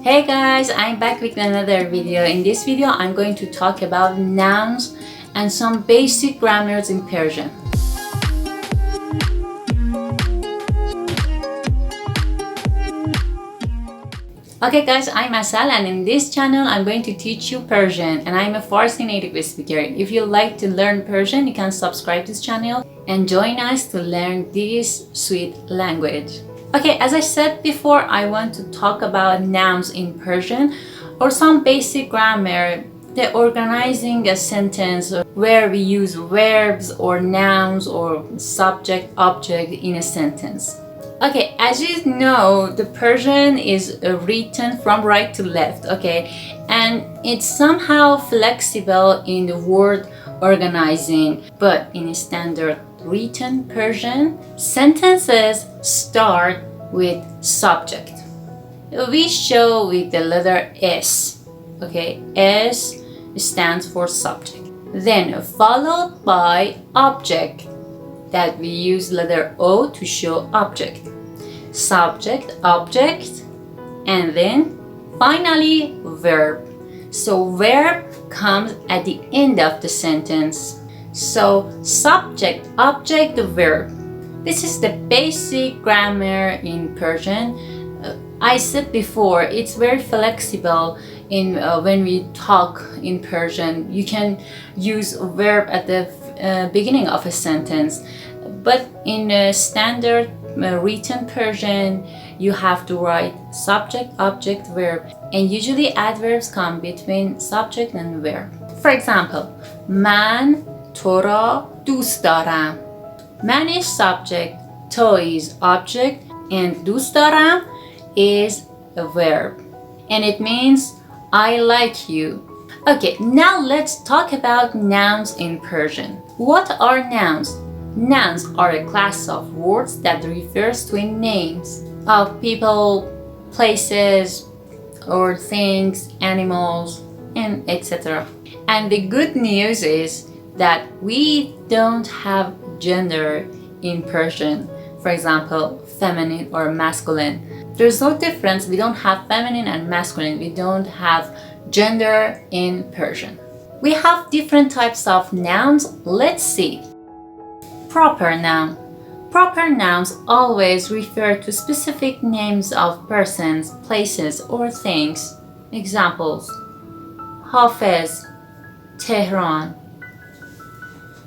Hey guys, I'm back with another video. In this video, I'm going to talk about nouns and some basic grammars in Persian. Okay guys, I'm Asal and in this channel, I'm going to teach you Persian and I'm a Farsi native speaker. If you like to learn Persian, you can subscribe to this channel and join us to learn this sweet language. Okay, as I said before, I want to talk about nouns in Persian or some basic grammar, the organizing a sentence where we use verbs or nouns or subject, object in a sentence. Okay, as you know, the Persian is written from right to left, okay? And it's somehow flexible in the word organizing, but in standard written Persian, sentences start with subject. We show with the letter S, okay? S stands for subject. Then followed by object, that we use letter O to show object. Subject, object, and then finally verb. So verb comes at the end of the sentence. So subject, object, verb. This is the basic grammar in Persian. I said before, it's very flexible in when we talk in Persian. You can use a verb at the beginning of a sentence, but in a standard written Persian, you have to write subject, object, verb, and usually adverbs come between subject and verb. For example, man تو را دوست دارم. Man is subject, تو is object, and دوست دارم is a verb. And it means I like you. Okay, now let's talk about nouns in Persian. What are nouns? Nouns are a class of words that refers to names of people, places, or things, animals, and etc. And the good news is that we don't have gender in Persian. For example, feminine or masculine. There's no difference. We don't have feminine and masculine. We don't have gender in Persian. We have different types of nouns. Let's see. Proper noun. Proper nouns always refer to specific names of persons, places, or things. Examples: Hafiz, Tehran.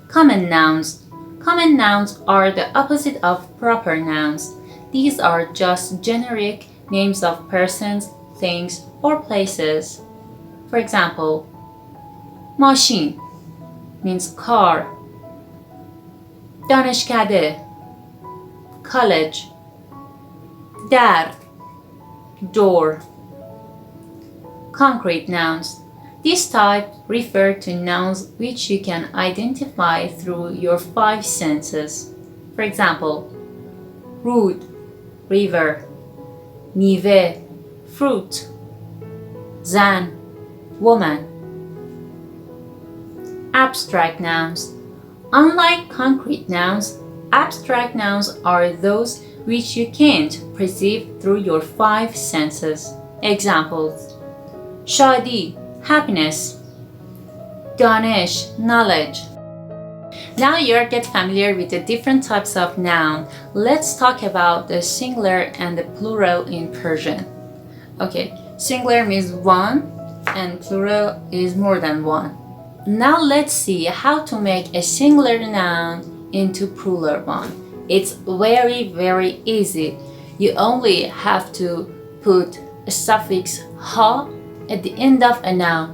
Common nouns. Common nouns are the opposite of proper nouns. These are just generic names of persons, things, or places. For example, machine means car. دانشکده, college. در, door. Concrete nouns. This type refer to nouns which you can identify through your five senses. For example, رود, river. میوه, fruit. زن, woman. Abstract nouns. Unlike concrete nouns, abstract nouns are those which you can't perceive through your five senses. Examples: شادی, happiness. دانش, knowledge. Now you get familiar with the different types of noun. Let's talk about the singular and the plural in Persian. Okay, singular means one and plural is more than one. Now let's see how to make a singular noun into plural one. It's very easy. You only have to put a suffix ha at the end of a noun.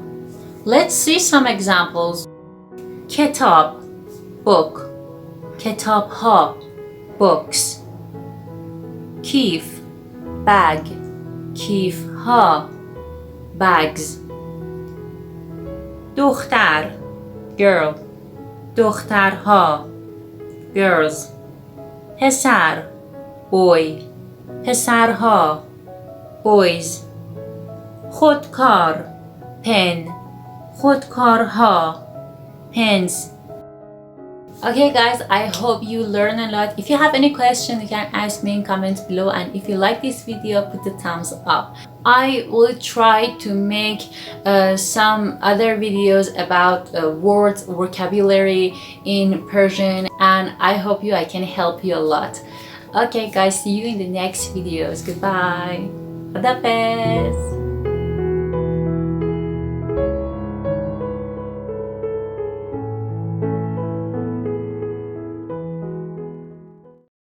Let's see some examples. Kitab, book. Kitab ha, books. Kif, bag. Kif ha, bags. دختر, girl. دخترها, girls. پسر, boy. پسرها, boys. خودکار, pen. خودکارها, pens. Okay guys, I hope you learn a lot. If you have any questions, you can ask me in comments below, and if you like this video, put the thumbs up. I will try to make some other videos about words, vocabulary in Persian, and I hope I can help you a lot. Okay guys, see you in the next videos. Goodbye. Khudafez.